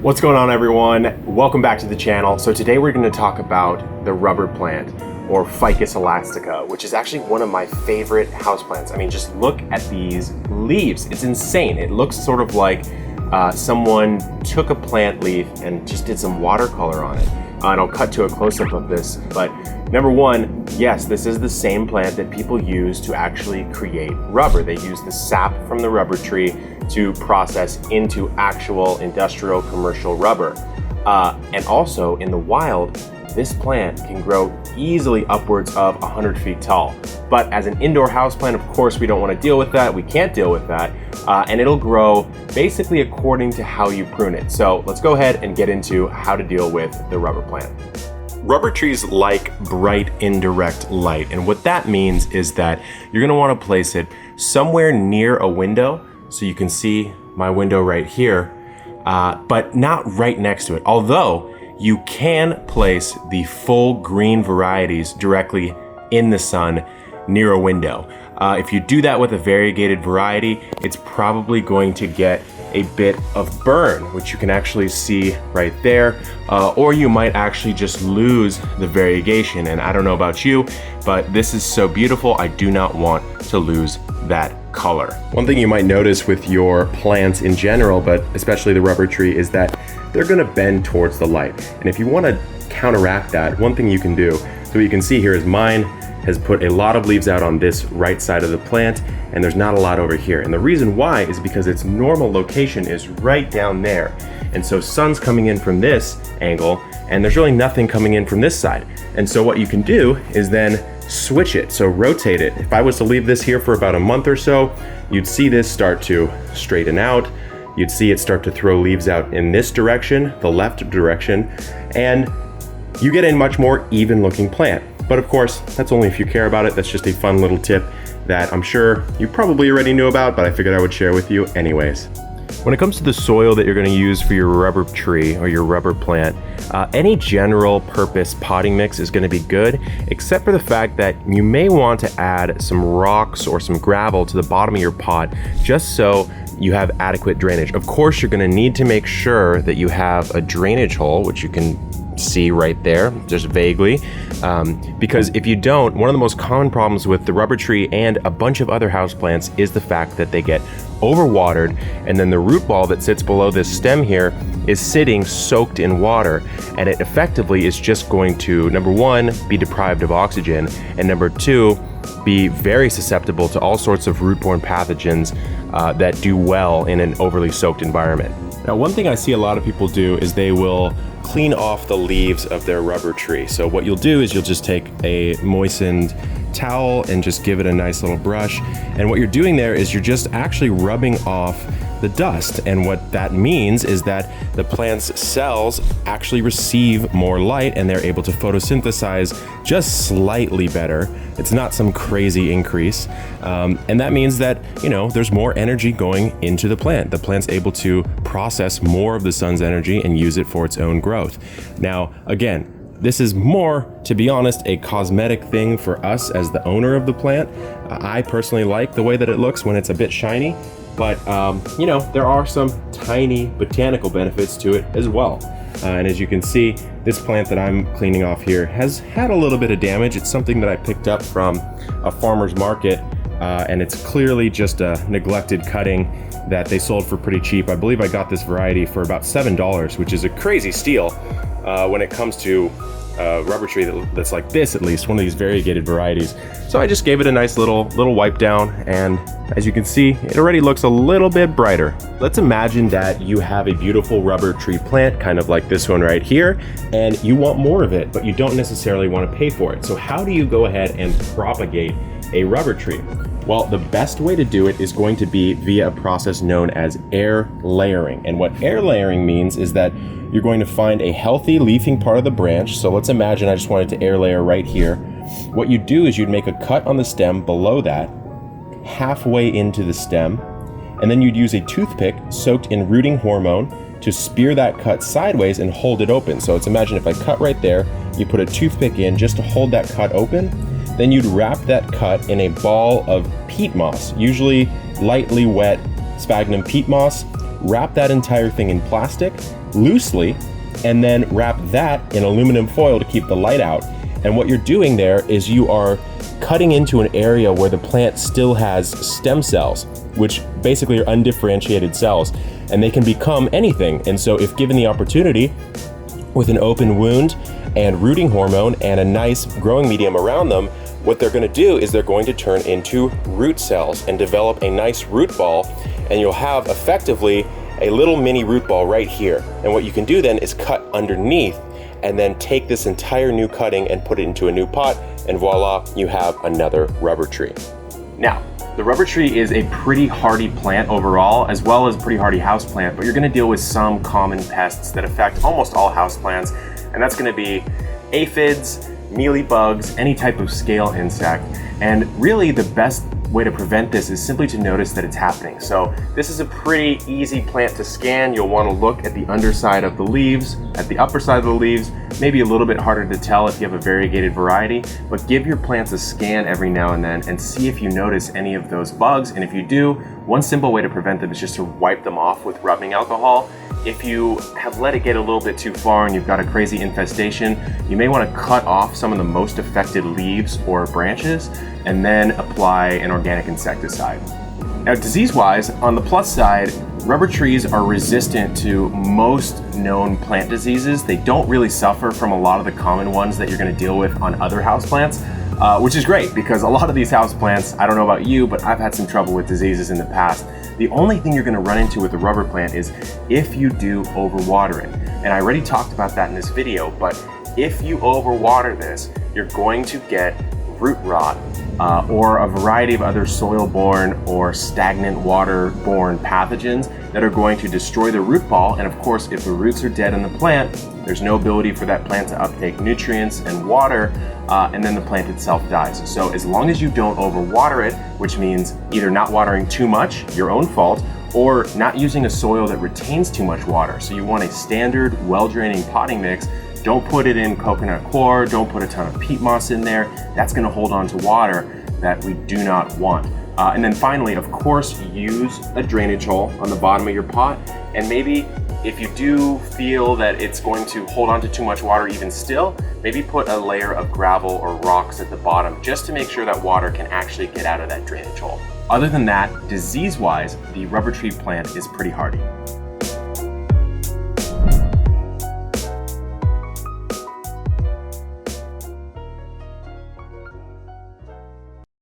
What's going on, everyone? Welcome back to the channel. So today we're going to talk about the rubber plant, or Ficus elastica, which is actually one of my favorite houseplants. I mean, just look at these leaves. It's insane. It looks sort of like someone took a plant leaf and just did some watercolor on it. And I'll cut to a close-up of this. But number one, yes, this is the same plant that people use to actually create rubber. They use the sap from the rubber tree to process into actual industrial commercial rubber. And also in the wild, this plant can grow easily upwards of 100 feet tall. But as an indoor houseplant, of course, we don't want to deal with that. We can't deal with that. And it'll grow basically according to how you prune it. So let's go ahead and get into how to deal with the rubber plant. Rubber trees like bright indirect light. And what that means is that you're gonna want to place it somewhere near a window. So you can see my window right here, but not right next to it. Although you can place the full green varieties directly in the sun near a window. If you do that with a variegated variety, it's probably going to get a bit of burn, which you can actually see right there, or you might actually just lose the variegation. And I don't know about you, but this is so beautiful, I do not want to lose that color. One thing you might notice with your plants in general, but especially the rubber tree, is that they're gonna bend towards the light. And if you wanna counteract that, one thing you can do, so what you can see here is mine has put a lot of leaves out on this right side of the plant, and there's not a lot over here. And the reason why is because its normal location is right down there. And so sun's coming in from this angle, and there's really nothing coming in from this side. And so what you can do is then switch it, so rotate it. If I was to leave this here for about a month or so, you'd see this start to straighten out. You'd see it start to throw leaves out in this direction, the left direction, and you get a much more even looking plant. But of course, that's only if you care about it. That's just a fun little tip that I'm sure you probably already knew about, but I figured I would share with you anyways. When it comes to the soil that you're going to use for your rubber tree or your rubber plant, any general purpose potting mix is going to be good, except for the fact that you may want to add some rocks or some gravel to the bottom of your pot, just so you have adequate drainage. Of course, you're going to need to make sure that you have a drainage hole, which you can see right there, just vaguely, because if you don't, one of the most common problems with the rubber tree and a bunch of other houseplants is the fact that they get overwatered, and then the root ball that sits below this stem here is sitting soaked in water, and it effectively is just going to, number one, be deprived of oxygen, and number two, be very susceptible to all sorts of root-borne pathogens that do well in an overly soaked environment. Now, one thing I see a lot of people do is they will clean off the leaves of their rubber tree. So what you'll do is you'll just take a moistened towel and just give it a nice little brush. And what you're doing there is you're just actually rubbing off the dust. And what that means is that the plant's cells actually receive more light and they're able to photosynthesize just slightly better. It's not some crazy increase. And that means that, there's more energy going into the plant. The plant's able to process more of the sun's energy and use it for its own growth. Now, again, this is more, to be honest, a cosmetic thing for us as the owner of the plant. I personally like the way that it looks when it's a bit shiny, but there are some tiny botanical benefits to it as well. And as you can see, this plant that I'm cleaning off here has had a little bit of damage. It's something that I picked up from a farmer's market, and it's clearly just a neglected cutting that they sold for pretty cheap. I believe I got this variety for about $7, which is a crazy steal when it comes to rubber tree that's like this, at least one of these variegated varieties. So I just gave it a nice little wipe down, and as you can see, it already looks a little bit brighter. Let's imagine that you have a beautiful rubber tree plant, kind of like this one right here, and you want more of it, but you don't necessarily want to pay for it. So how do you go ahead and propagate a rubber tree? Well, the best way to do it is going to be via a process known as air layering. And what air layering means is that you're going to find a healthy leafing part of the branch. So let's imagine I just wanted to air layer right here. What you do is you'd make a cut on the stem below that, halfway into the stem, and then you'd use a toothpick soaked in rooting hormone to spear that cut sideways and hold it open. So let's imagine if I cut right there, you put a toothpick in just to hold that cut open, then you'd wrap that cut in a ball of peat moss, usually lightly wet sphagnum peat moss, wrap that entire thing in plastic loosely, and then wrap that in aluminum foil to keep the light out. And what you're doing there is you are cutting into an area where the plant still has stem cells, which basically are undifferentiated cells, and they can become anything. And so if given the opportunity, with an open wound and rooting hormone and a nice growing medium around them, what they're going to do is they're going to turn into root cells and develop a nice root ball, and you'll have effectively a little mini root ball right here. And what you can do then is cut underneath and then take this entire new cutting and put it into a new pot, and voila, you have another rubber tree. Now, the rubber tree is a pretty hardy plant overall, as well as a pretty hardy house plant, but you're gonna deal with some common pests that affect almost all house plants, and that's gonna be aphids, mealybugs, any type of scale insect. And really the best way to prevent this is simply to notice that it's happening. So this is a pretty easy plant to scan. You'll want to look at the underside of the leaves, at the upper side of the leaves, maybe a little bit harder to tell if you have a variegated variety, but give your plants a scan every now and then and see if you notice any of those bugs. And if you do, one simple way to prevent them is just to wipe them off with rubbing alcohol. If you have let it get a little bit too far and you've got a crazy infestation, you may want to cut off some of the most affected leaves or branches and then apply an organic insecticide. Now, disease-wise, on the plus side, rubber trees are resistant to most known plant diseases. They don't really suffer from a lot of the common ones that you're going to deal with on other houseplants, which is great because a lot of these houseplants, I don't know about you, but I've had some trouble with diseases in the past. The only thing you're going to run into with a rubber plant is if you do overwater it. And I already talked about that in this video, but if you overwater this, you're going to get root rot or a variety of other soil-borne or stagnant water-borne pathogens that are going to destroy the root ball. And of course, if the roots are dead in the plant, there's no ability for that plant to uptake nutrients and water, and then the plant itself dies. So as long as you don't overwater it, which means either not watering too much, your own fault, or not using a soil that retains too much water. So you want a standard, well-draining potting mix. Don't put it in coconut coir, don't put a ton of peat moss in there. That's gonna hold on to water that we do not want. And then finally, of course, use a drainage hole on the bottom of your pot. And maybe if you do feel that it's going to hold on to too much water even still, maybe put a layer of gravel or rocks at the bottom just to make sure that water can actually get out of that drainage hole. Other than that, disease-wise, the rubber tree plant is pretty hardy.